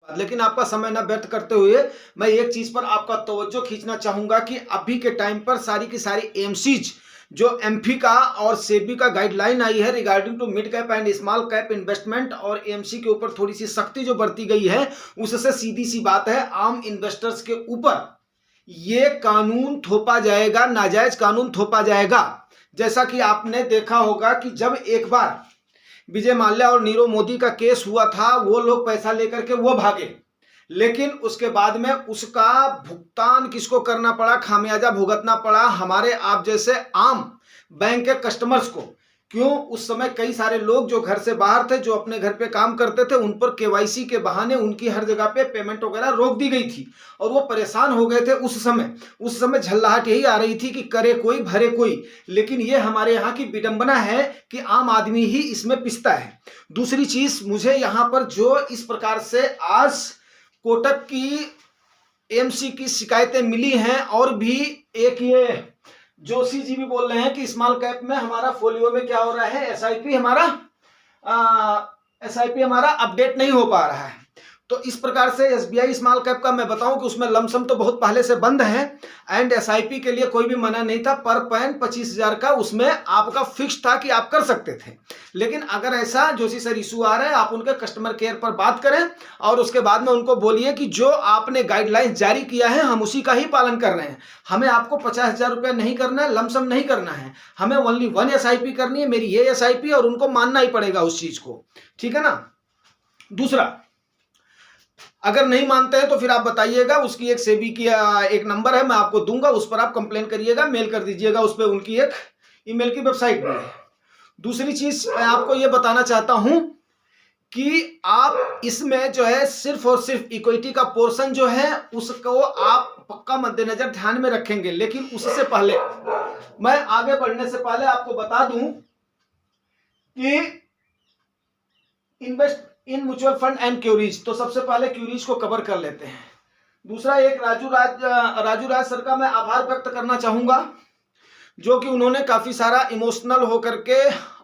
लेकिन आपका समय न व्यर्थ करते हुए मैं एक चीज पर आपका तवज्जो खींचना चाहूंगा कि अभी के टाइम पर सारी की सारी एमसीज जो एमफी का और सेबी का गाइडलाइन आई है regarding to mid cap and small cap investment और एमसी के ऊपर थोड़ी सी सख्ती जो बरती गई है, उससे सीधी सी बात है आम इन्वेस्टर्स के ऊपर ये कानून थोपा जाएगा, नाजायज कानून थोपा जाएगा। जैसा कि आपने देखा होगा कि जब एक बार विजय माल्या और नीरव मोदी का केस हुआ था, वो लोग पैसा लेकर के वो भागे, लेकिन उसके बाद में उसका भुगतान किसको करना पड़ा, खामियाजा भुगतना पड़ा हमारे आप जैसे आम बैंक के कस्टमर्स को। क्यों? उस समय कई सारे लोग जो घर से बाहर थे, जो अपने घर पे काम करते थे, उन पर केवाईसी के बहाने उनकी हर जगह पे पेमेंट वगैरह रोक दी गई थी और वो परेशान हो गए थे। उस समय झल्लाहट यही आ रही थी कि करे कोई भरे कोई। लेकिन ये हमारे यहाँ की विडंबना है कि आम आदमी ही इसमें पिसता है। दूसरी चीज, मुझे यहाँ पर जो इस प्रकार से आज कोटक की एमसी की शिकायतें मिली हैं और भी एक ये जोशी जी भी बोल रहे हैं कि स्मॉल कैप में हमारा फोलियो में क्या हो रहा है, एसआईपी हमारा अपडेट नहीं हो पा रहा है। तो इस प्रकार से एसबीआई स्मॉल कैप का मैं बताऊं कि उसमें लमसम तो बहुत पहले से बंद है एंड एसआईपी के लिए कोई भी मना नहीं था। पर पैन 25,000 का उसमें आपका फिक्स था कि आप कर सकते थे। लेकिन अगर ऐसा जोशी सर इशू आ रहा है, आप उनके कस्टमर केयर पर बात करें और उसके बाद में उनको बोलिए कि जो आपने गाइडलाइंस जारी किया है हम उसी का ही पालन कर रहे हैं। हमें आपको 50,000 रुपये नहीं करना है, लमसम नहीं करना है, हमें ओनली 1 एसआईपी करनी है, मेरी ये एसआईपी, और उनको मानना ही पड़ेगा उस चीज को। ठीक है ना। दूसरा, अगर नहीं मानते हैं तो फिर आप बताइएगा, उसकी एक सेबी की एक नंबर है मैं आपको दूंगा, उस पर आप कंप्लेन करिएगा, मेल कर दीजिएगा, उस पर उनकी एक ईमेल की वेबसाइट भी है। दूसरी चीज मैं आपको यह बताना चाहता हूं कि आप इसमें जो है सिर्फ और सिर्फ इक्विटी का पोर्शन जो है उसको आप पक्का मद्देनजर ध्यान में रखेंगे। लेकिन उससे पहले मैं आगे बढ़ने से पहले आपको बता दूं कि invest in mutual fund and queries, तो सबसे पहले क्यूरीज को कवर कर लेते हैं। दूसरा, एक राजू राज सर का मैं आभार व्यक्त करना चाहूंगा, जो कि उन्होंने काफी सारा इमोशनल होकर के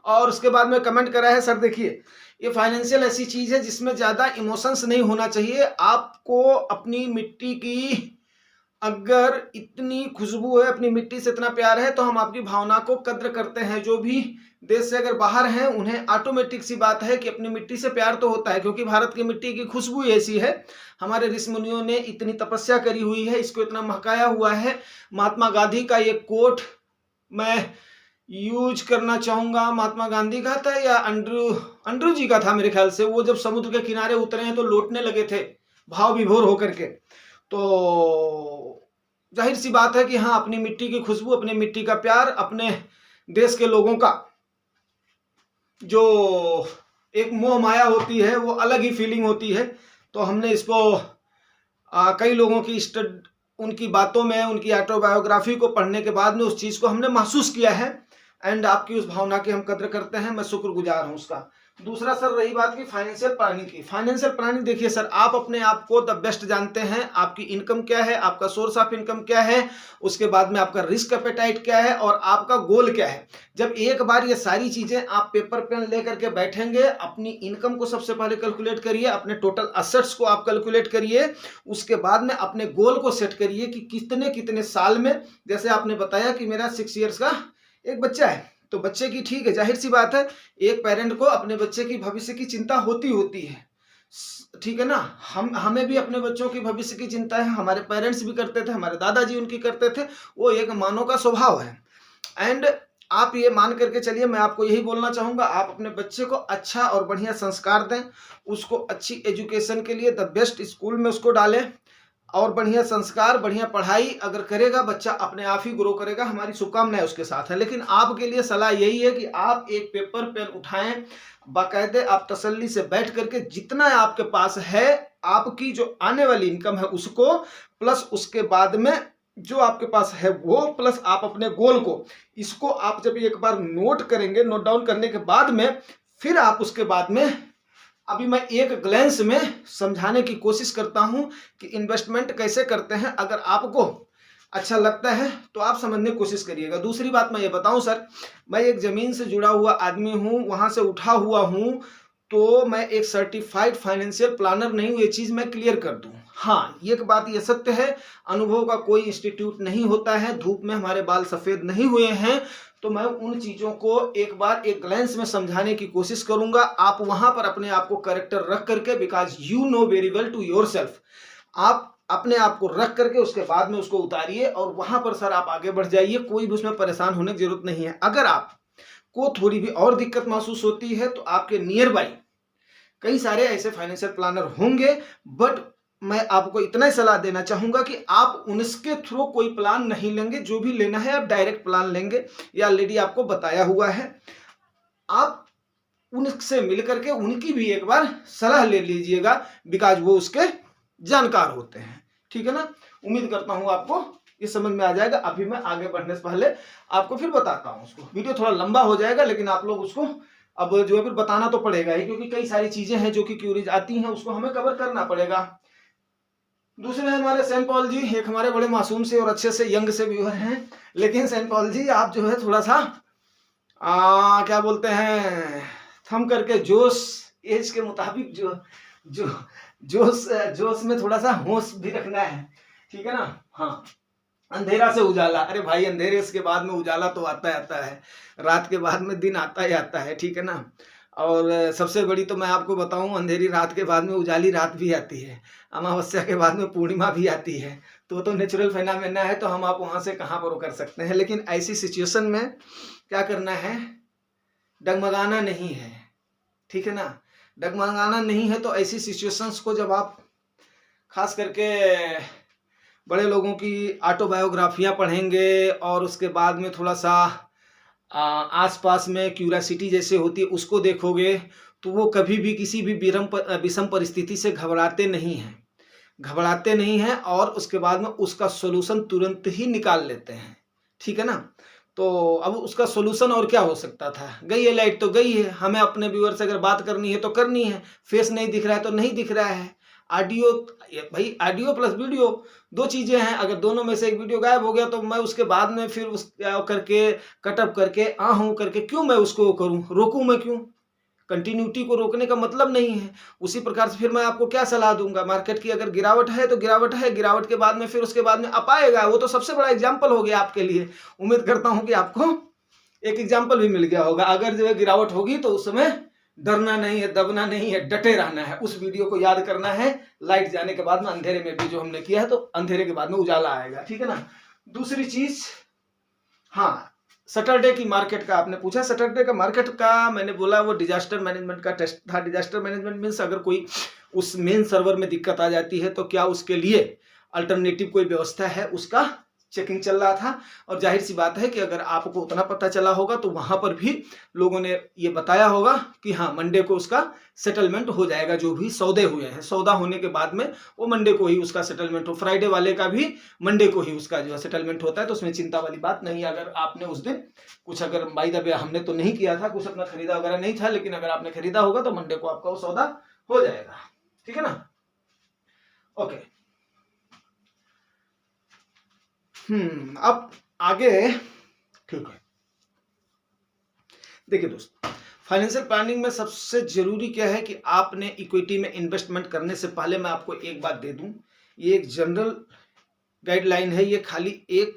और उसके बाद में कमेंट करा है। सर देखिए, ये फाइनेंशियल ऐसी चीज है जिसमें ज्यादा इमोशंस नहीं होना चाहिए। आपको अपनी मिट्टी की अगर इतनी खुशबू है, अपनी मिट्टी से इतना प्यार है, तो हम आपकी भावना को कद्र करते हैं। जो भी देश से अगर बाहर हैं उन्हें ऑटोमेटिक सी बात है कि अपनी मिट्टी से प्यार तो होता है, क्योंकि भारत की मिट्टी की खुशबू ऐसी है। हमारे ऋषि मुनियों ने इतनी तपस्या करी हुई है, इसको इतना महकाया हुआ है। महात्मा गांधी का ये कोट मैं यूज करना चाहूंगा। महात्मा गांधी का था या अंड्रू जी का था मेरे ख्याल से। वो जब समुद्र के किनारे उतरे हैं तो लौटने लगे थे भाव विभोर होकर के। तो जाहिर सी बात है कि हाँ, अपनी मिट्टी की खुशबू, अपनी मिट्टी का प्यार, अपने देश के लोगों का जो एक मोह माया होती है वो अलग ही फीलिंग होती है। तो हमने इसको कई लोगों की उनकी बातों में, उनकी ऑटोबायोग्राफी को पढ़ने के बाद में उस चीज को हमने महसूस किया है एंड आपकी उस भावना की हम कद्र करते हैं। मैं शुक्रगुजार हूं उसका। दूसरा सर, रही बात की फाइनेंशियल प्लानिंग की। फाइनेंशियल प्लानिंग देखिए सर, आप अपने आप को द बेस्ट जानते हैं। आपकी इनकम क्या है, आपका सोर्स ऑफ इनकम क्या है, उसके बाद में आपका रिस्क एपेटाइट क्या है और आपका गोल क्या है। जब एक बार ये सारी चीजें आप पेपर पेन लेकर के बैठेंगे, अपनी इनकम को सबसे पहले कैलकुलेट करिए, अपने टोटल असेट्स को आप कैलकुलेट करिए, उसके बाद में अपने गोल को सेट करिए कि कितने कितने साल में, जैसे आपने बताया कि मेरा 6 ईयर्स का एक बच्चा है, तो बच्चे की, ठीक है, जाहिर सी बात है, एक पेरेंट को अपने बच्चे की भविष्य की चिंता होती है। ठीक है ना। हमें भी अपने बच्चों की भविष्य की चिंता है, हमारे पेरेंट्स भी करते थे, हमारे दादाजी उनकी करते थे, वो एक मानव का स्वभाव है। एंड आप ये मान करके चलिए, मैं आपको यही बोलना चाहूंगा, आप अपने बच्चे को अच्छा और बढ़िया संस्कार दें, उसको अच्छी एजुकेशन के लिए द बेस्ट स्कूल में उसको डालें और बढ़िया संस्कार, बढ़िया पढ़ाई अगर करेगा बच्चा अपने आप ही ग्रो करेगा। हमारी शुभकामनाएं उसके साथ है। लेकिन आपके लिए सलाह यही है कि आप एक पेपर पेन उठाएं, बाकायदे आप तसल्ली से बैठ करके जितना आपके पास है, आपकी जो आने वाली इनकम है उसको, प्लस उसके बाद में जो आपके पास है वो, प्लस आप अपने गोल को, इसको आप जब एक बार नोट करेंगे, नोट डाउन करने के बाद में फिर आप उसके बाद में, अभी मैं एक ग्लेंस में समझाने की कोशिश करता हूं कि इन्वेस्टमेंट कैसे करते हैं। अगर आपको अच्छा लगता है तो आप समझने की कोशिश करिएगा। दूसरी बात मैं ये बताऊं सर, मैं एक जमीन से जुड़ा हुआ आदमी हूं, वहां से उठा हुआ हूं, तो मैं एक सर्टिफाइड फाइनेंशियल प्लानर नहीं हूँ, ये चीज़ मैं क्लियर कर दूँ। हाँ, ये बात ये सत्य है, अनुभव का कोई इंस्टीट्यूट नहीं होता है, धूप में हमारे बाल सफ़ेद नहीं हुए हैं, तो मैं उन चीज़ों को एक बार एक ग्लैंस में समझाने की कोशिश करूँगा। आप वहाँ पर अपने आप को करेक्टर रख करके, because you know very well to yourself, आप अपने आप को रख करके उसके बाद में उसको उतारिए और वहाँ पर सर आप आगे बढ़ जाइए, कोई भी उसमें परेशान होने की ज़रूरत नहीं है। अगर आपको थोड़ी भी और दिक्कत महसूस होती है तो आपके नियर बाई कई सारे ऐसे फाइनेंशियल प्लानर होंगे, बट मैं आपको इतना ही सलाह देना चाहूंगा कि आप उनके थ्रू कोई प्लान नहीं लेंगे, जो भी लेना है आप डायरेक्ट प्लान लेंगे, या ऑलरेडी आपको बताया हुआ है। आप उनसे मिल करके उनकी भी एक बार सलाह ले लीजिएगा, बिकॉज वो उसके जानकार होते हैं। ठीक है ना, उम्मीद करता हूं आपको ये समझ में आ जाएगा। अभी मैं आगे बढ़ने से पहले आपको फिर बताता हूं, उसको वीडियो थोड़ा लंबा हो जाएगा, लेकिन आप लोग उसको अब जो है फिर बताना तो पड़ेगा ही, क्योंकि कई सारी चीजें हैं जो कि क्यूरीज आती हैं, उसको हमें कवर करना पड़ेगा। दूसरे हमारे सेंट पॉल जी, एक हमारे बड़े मासूम से और अच्छे से यंग से व्यूअर हैं, लेकिन सेंट पॉल जी आप जो है थोड़ा सा क्या बोलते हैं, थम करके जोश एज के मुताबिक जो जोश में थोड़ा सा होश भी रखना है। ठीक है ना। हाँ, अंधेरा से उजाला, अरे भाई अंधेरे के बाद में उजाला तो आता है, रात के बाद में दिन आता ही आता है। ठीक है ना। और सबसे बड़ी तो मैं आपको बताऊं, अंधेरी रात के बाद में उजाली रात भी आती है, अमावस्या के बाद में पूर्णिमा भी आती है, तो नेचुरल फेनामेना है, तो हम आप वहां से कहाँ पर वो कर सकते हैं। लेकिन ऐसी सिचुएशन में क्या करना है, डगमगाना नहीं है। ठीक है ना, डगमगाना नहीं है। तो ऐसी सिचुएशंस को जब आप खास करके बड़े लोगों की ऑटोबायोग्राफियां पढ़ेंगे और उसके बाद में थोड़ा सा आसपास में क्यूरियोसिटी जैसे होती है उसको देखोगे, तो वो कभी भी किसी भी विषम परिस्थिति से घबराते नहीं हैं और उसके बाद में उसका सोल्यूशन तुरंत ही निकाल लेते हैं। ठीक है ना। तो अब उसका सोल्यूशन और क्या हो सकता था, गई है लाइट तो गई है, हमें अपने व्यूअर से अगर बात करनी है तो करनी है, फेस नहीं दिख रहा है तो नहीं दिख रहा है, ऑडियो, भाई ऑडियो प्लस वीडियो दो चीजें हैं, अगर दोनों में से एक वीडियो गायब हो गया तो मैं उसके बाद में फिर उस करके कटअप करके हूँ करके क्यों मैं उसको करूँ, रोकूँ मैं क्यों, कंटिन्यूटी को रोकने का मतलब नहीं है। उसी प्रकार से फिर मैं आपको क्या सलाह दूंगा, मार्केट की अगर गिरावट है तो गिरावट है, गिरावट के बाद में फिर उसके बाद में अप आएगा, वो तो सबसे बड़ा एग्जाम्पल हो गया आपके लिए। उम्मीद करता हूं कि आपको एक एग्जाम्पल भी मिल गया होगा। अगर जो है गिरावट होगी तो उस समय डरना नहीं है, दबना नहीं है, डटे रहना है। उस वीडियो को याद करना है, लाइट जाने के बाद में अंधेरे में भी जो हमने किया है, तो अंधेरे के बाद में उजाला आएगा। ठीक है ना। दूसरी चीज, हाँ, सैटरडे की मार्केट का आपने पूछा, सैटरडे का मार्केट का मैंने बोला वो डिजास्टर मैनेजमेंट का टेस्ट था। डिजास्टर मैनेजमेंट मीन्स अगर कोई उस मेन सर्वर में दिक्कत आ जाती है तो क्या उसके लिए अल्टरनेटिव कोई व्यवस्था है, उसका चेकिंग चल रहा था। और जाहिर सी बात है कि अगर आपको उतना पता चला होगा तो वहां पर भी लोगों ने ये बताया होगा कि हाँ मंडे को उसका सेटलमेंट हो जाएगा, जो भी सौदे हुए हैं, सौदा होने के बाद में वो मंडे को ही उसका सेटलमेंट हो। फ्राइडे वाले का भी मंडे को ही उसका जो है सेटलमेंट होता है, तो उसमें चिंता वाली बात नहीं है। अगर आपने उस दिन कुछ, अगर बाय द वे हमने तो नहीं किया था, कुछ अपना खरीदा वगैरह नहीं था, लेकिन अगर आपने खरीदा होगा तो मंडे को आपका वो सौदा हो जाएगा। ठीक है ना। ओके, अब आगे। ठीक है, देखिए दोस्त, फाइनेंशियल प्लानिंग में सबसे जरूरी क्या है कि आपने इक्विटी में इन्वेस्टमेंट करने से पहले मैं आपको एक बात दे दूं, ये एक जनरल गाइडलाइन है। ये खाली एक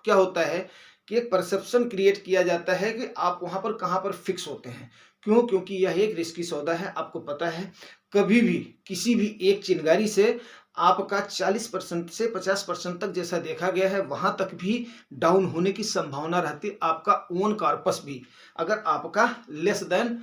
क्या होता है कि एक परसेप्शन क्रिएट किया जाता है कि आप वहां पर कहां पर फिक्स होते हैं। क्यों? क्योंकि यह एक रिस्की सौदा है। आपको पता है कभी भी किसी भी एक चिंगारी से आपका 40% से 50% तक, जैसा देखा गया है, वहां तक भी डाउन होने की संभावना रहती है। आपका ओन कॉर्पस भी अगर आपका लेस देन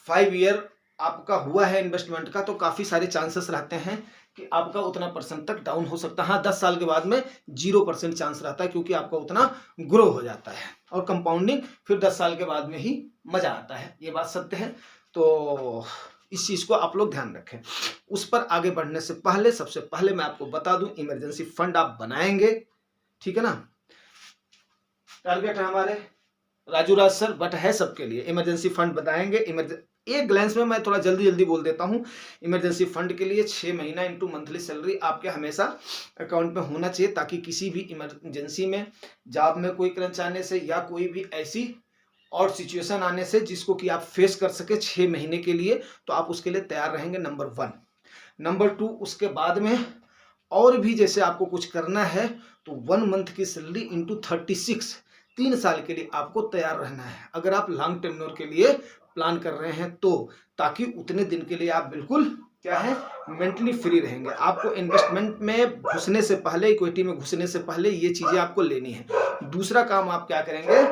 5 ईयर आपका हुआ है इन्वेस्टमेंट का, तो काफी सारे चांसेस रहते हैं कि आपका उतना परसेंट तक डाउन हो सकता है। हाँ, 10 साल के बाद में 0% चांस रहता है, क्योंकि आपका उतना ग्रो हो जाता है और कंपाउंडिंग फिर 10 साल के बाद में ही मजा आता है। ये बात सत्य है। तो इस चीज को आप लोग ध्यान रखें। उस पर आगे बढ़ने से पहले सबसे पहले मैं आपको बता दूं, इमरजेंसी फंड आप बनाएंगे। ठीक है ना। टारगेट है हमारे राजू राज सर, बट है सबके लिए, इमरजेंसी फंड बनाएंगे। एक ग्लैंस में मैं थोड़ा जल्दी बोल देता हूं। इमरजेंसी फंड के लिए 6 महीना इंटू मंथली सैलरी आपके हमेशा अकाउंट में होना चाहिए, ताकि किसी भी इमरजेंसी में जॉब में कोई क्रंच आने से या कोई भी ऐसी और सिचुएशन आने से जिसको कि आप फेस कर सके 6 महीने के लिए, तो आप उसके लिए तैयार रहेंगे, नंबर 1। नंबर 2, उसके बाद में और भी जैसे आपको कुछ करना है तो 1 मंथ की सैलरी इंटू 36, 3 साल के लिए आपको तैयार रहना है अगर आप लॉन्ग टेन्योर के लिए प्लान कर रहे हैं तो, ताकि उतने दिन के लिए आप बिल्कुल क्या है मेंटली फ्री रहेंगे। आपको इन्वेस्टमेंट में घुसने से पहले, इक्विटी में घुसने से पहले ये चीजें आपको लेनी है। दूसरा काम आप क्या करेंगे,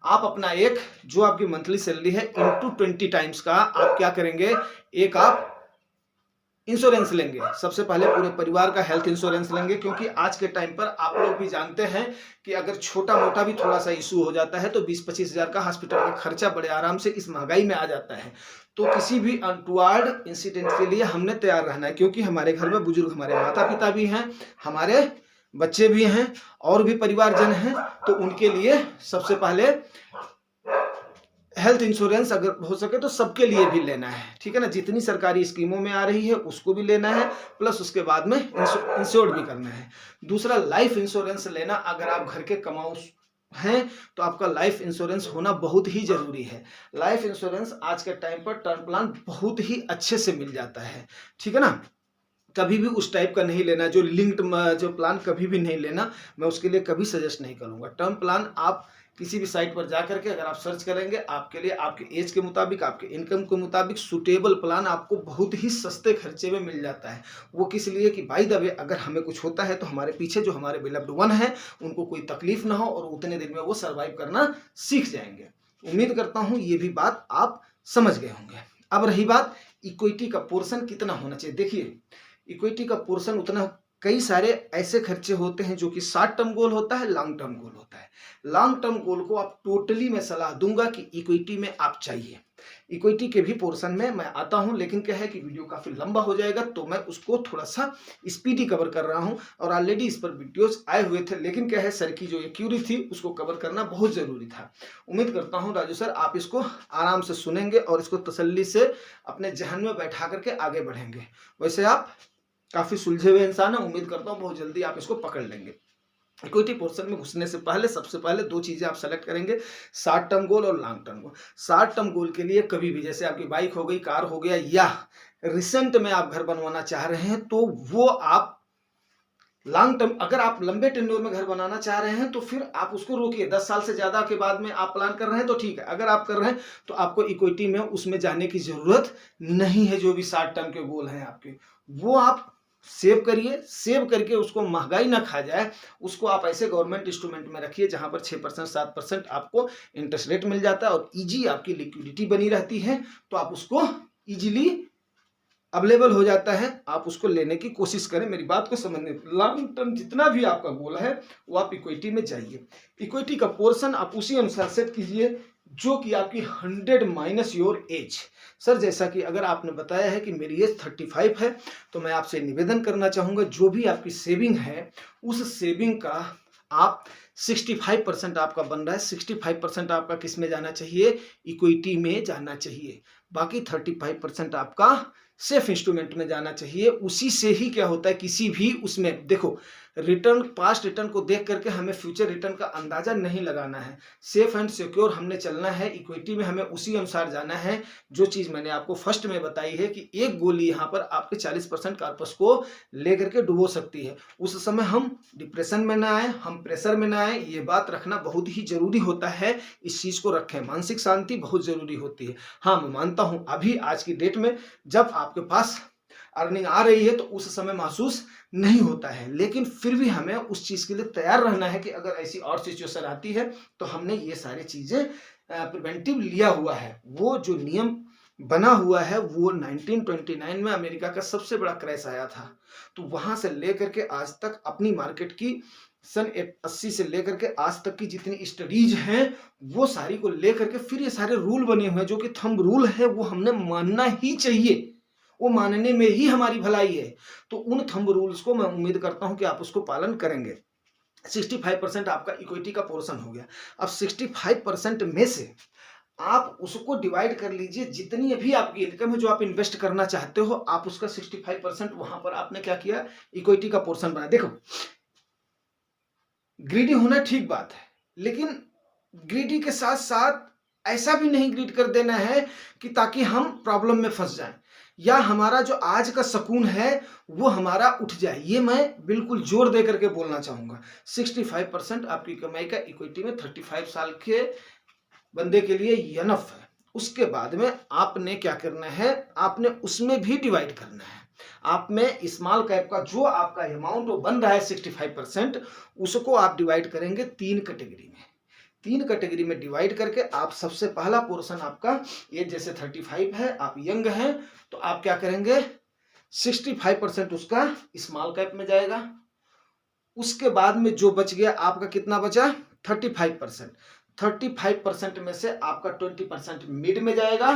आप अपना एक जो आपकी मंथली सैलरी है इंटू 20 टाइम्स का आप क्या करेंगे, एक आप इंश्योरेंस लेंगे। सबसे पहले पूरे परिवार का हेल्थ इंश्योरेंस लेंगे, क्योंकि आज के टाइम पर आप लोग भी जानते हैं कि अगर छोटा मोटा भी थोड़ा सा इशू हो जाता है तो 20-25 हजार का हॉस्पिटल का खर्चा बड़े आराम से इस महंगाई में आ जाता है। तो किसी भी अनटुवर्ड इंसिडेंट के लिए हमने तैयार रहना है, क्योंकि हमारे घर में बुजुर्ग, हमारे माता पिता भी हैं, हमारे बच्चे भी हैं और भी परिवारजन हैं, तो उनके लिए सबसे पहले हेल्थ इंश्योरेंस अगर हो सके तो सबके लिए भी लेना है, ठीक है ना। जितनी सरकारी स्कीमों में आ रही है उसको भी लेना है, प्लस उसके बाद में इंश्योर्ड भी करना है। दूसरा, लाइफ इंश्योरेंस लेना। अगर आप घर के कमाऊ हैं तो आपका लाइफ इंश्योरेंस होना बहुत ही जरूरी है। लाइफ इंश्योरेंस आज के टाइम पर टर्म प्लान बहुत ही अच्छे से मिल जाता है, ठीक है ना। कभी भी उस टाइप का नहीं लेना, जो लिंक्ड जो प्लान कभी भी नहीं लेना, मैं उसके लिए कभी सजेस्ट नहीं करूंगा। टर्म प्लान आप किसी भी साइट पर जाकर के अगर आप सर्च करेंगे, आपके लिए आपके एज के मुताबिक, आपके इनकम के मुताबिक सूटेबल प्लान आपको बहुत ही सस्ते खर्चे में मिल जाता है। वो किस लिए कि बाय द वे अगर हमें कुछ होता है तो हमारे पीछे जो हमारे बिलव्ड वन है उनको कोई तकलीफ ना हो और उतने दिन में वो सर्वाइव करना सीख जाएंगे। उम्मीद करता हूँ ये भी बात आप समझ गए होंगे। अब रही बात इक्विटी का पोर्शन कितना होना चाहिए। देखिए, इक्विटी का पोर्शन उतना, कई सारे ऐसे खर्चे होते हैं जो कि शॉर्ट टर्म गोल होता है, लॉन्ग टर्म गोल होता है। लॉन्ग टर्म गोल को आप टोटली मैं सलाह दूंगा कि इक्विटी में आप चाहिए। इक्विटी के भी पोर्शन में मैं आता हूं, लेकिन क्या है कि वीडियो काफी लंबा हो जाएगा तो मैं उसको थोड़ा सा स्पीडी कवर कर रहा हूं, और ऑलरेडी इस पर वीडियोस आए हुए थे, लेकिन क्या है सर की जो ये क्यूरी थी उसको कवर करना बहुत जरूरी था। उम्मीद करता हूं राजू सर आप इसको आराम से सुनेंगे और इसको तसल्ली से अपने जहन में बैठा करके आगे बढ़ेंगे। वैसे आप काफी सुलझे हुए इंसान है, उम्मीद करता हूँ बहुत जल्दी आप इसको पकड़ लेंगे। इक्विटी पोर्शन में घुसने से पहले सबसे पहले 2 चीजें आप सेलेक्ट करेंगे, शॉर्ट टर्म गोल और long term goal. Short term goal के लिए कभी भी, जैसे आपकी बाइक हो गई, कार हो गया, या रिसेंट में आप घर बनवाना चाह रहे हैं तो वो आप लॉन्ग टर्म, अगर आप लंबे टेन्योर में घर बनाना चाह रहे हैं तो फिर आप उसको रोकिए। 10 साल से ज्यादा के बाद में आप प्लान कर रहे हैं तो ठीक है, अगर आप कर रहे हैं तो आपको इक्विटी में उसमें जाने की जरूरत नहीं है। जो भी शॉर्ट टर्म के गोल हैं आपके, वो आप सेव करिए, सेव करके उसको महंगाई ना खा जाए, उसको आप ऐसे गवर्नमेंट इंस्ट्रूमेंट में रखिए जहां पर 6% 7% आपको इंटरेस्ट रेट मिल जाता है और इजी आपकी लिक्विडिटी बनी रहती है, तो आप उसको इजीली अवेलेबल हो जाता है, आप उसको लेने की कोशिश करें। मेरी बात को समझने, लॉन्ग टर्म जितना भी आपका गोल है वो आप इक्विटी में जाइए। इक्विटी का पोर्शन आप उसी अनुसार सेट कीजिए जो कि आपकी 100 माइनस योर एज। सर जैसा कि अगर आपने बताया है कि मेरी एज 35 है, तो मैं आपसे निवेदन करना चाहूंगा जो भी आपकी सेविंग है उस सेविंग का आप 65% आपका बन रहा है, 65% आपका किस में जाना चाहिए, इक्विटी में जाना चाहिए। बाकी 35% आपका सेफ इंस्ट्रूमेंट में जाना चाहिए। उसी से ही क्या होता है, किसी भी उसमें देखो रिटर्न, पास्ट रिटर्न को देख करके हमें फ्यूचर रिटर्न का अंदाजा नहीं लगाना है। सेफ एंड सिक्योर हमने चलना है, इक्विटी में हमें उसी अनुसार जाना है। जो चीज मैंने आपको फर्स्ट में बताई है कि एक गोली यहाँ पर आपके 40% कार्पस को लेकर के डुबो सकती है। उस समय हम डिप्रेशन में ना आए, हम प्रेशर में ना आए, ये बात रखना बहुत ही जरूरी होता है। इस चीज को रखें, मानसिक शांति बहुत जरूरी होती है। हाँ मैं मानता हूं अभी आज की डेट में जब आपके पास अर्निंग आ रही है तो उस समय महसूस नहीं होता है, लेकिन फिर भी हमें उस चीज के लिए तैयार रहना है कि अगर ऐसी और सिचुएशन आती है तो हमने ये सारी चीजें प्रिवेंटिव लिया हुआ है। वो जो नियम बना हुआ है वो 1929 में अमेरिका का सबसे बड़ा क्रैश आया था, तो वहां से लेकर के आज तक अपनी मार्केट की सन 80 से लेकर के आज तक की जितनी स्टडीज हैं वो सारी को लेकर के फिर ये सारे रूल बने हुए हैं जो कि थंब रूल है, वो हमने मानना ही चाहिए, वो मानने में ही हमारी भलाई है। तो उन थंब रूल्स को मैं उम्मीद करता हूं कि आप उसको पालन करेंगे। 65% आपका इक्विटी का पोर्शन हो गया। अब 65% में से आप उसको डिवाइड कर लीजिए, जितनी भी आपकी इनकम है जो आप इन्वेस्ट करना चाहते हो, आप उसका 65% वहां पर आपने क्या किया, इक्विटी का पोर्शन बनाया। देखो ग्रीडी होना ठीक बात है, लेकिन ग्रीडी के साथ साथ ऐसा भी नहीं ग्रीड कर देना है कि ताकि हम प्रॉब्लम में फंस जाएं या हमारा जो आज का सुकून है वो हमारा उठ जाए। ये मैं बिल्कुल जोर दे करके बोलना चाहूंगा। 65% आपकी कमाई का इक्विटी में 35 साल के बंदे के लिए इनफ है। उसके बाद में आपने क्या करना है, आपने उसमें भी डिवाइड करना है। आप में स्मॉल कैप का जो आपका अमाउंट बन रहा है 65%, उसको आप डिवाइड करेंगे 3 कैटेगरी में। 3 कैटेगरी में डिवाइड करके आप सबसे पहला पोर्शन आपका एज जैसे 35 है, आप यंग हैं, तो आप क्या करेंगे 65% उसका स्मॉल कैप में जाएगा। उसके बाद में जो बच गया आपका कितना बचा 35%। 35% में से आपका 20% मिड में जाएगा।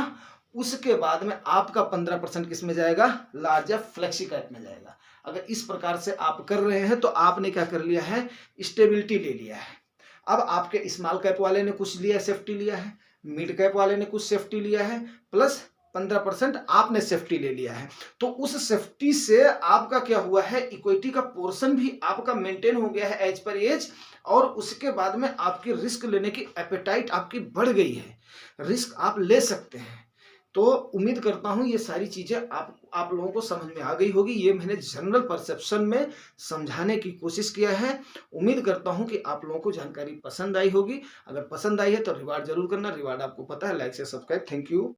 उसके बाद में आपका 15% किस में जाएगा, लार्ज या फ्लेक्सी कैप में जाएगा। अगर इस प्रकार से आप कर रहे हैं तो आपने क्या कर लिया है, स्टेबिलिटी ले लिया है। अब आपके स्मॉल कैप वाले ने कुछ लिया, सेफ्टी लिया है, मिड कैप वाले ने कुछ सेफ्टी लिया है, प्लस 15% आपने सेफ्टी ले लिया है। तो उस सेफ्टी से आपका क्या हुआ है, इक्विटी का पोर्शन भी आपका मेंटेन हो गया है एज पर एज। और उसके बाद में आपकी रिस्क लेने की एपेटाइट आपकी बढ़ गई है, रिस्क आप ले सकते हैं। तो उम्मीद करता हूं ये सारी चीजें आप लोगों को समझ में आ गई होगी। ये मैंने जनरल परसेप्शन में समझाने की कोशिश किया है। उम्मीद करता हूं कि आप लोगों को जानकारी पसंद आई होगी। अगर पसंद आई है तो रिवार्ड जरूर करना। रिवार्ड आपको पता है, लाइक से सब्सक्राइब। Thank you.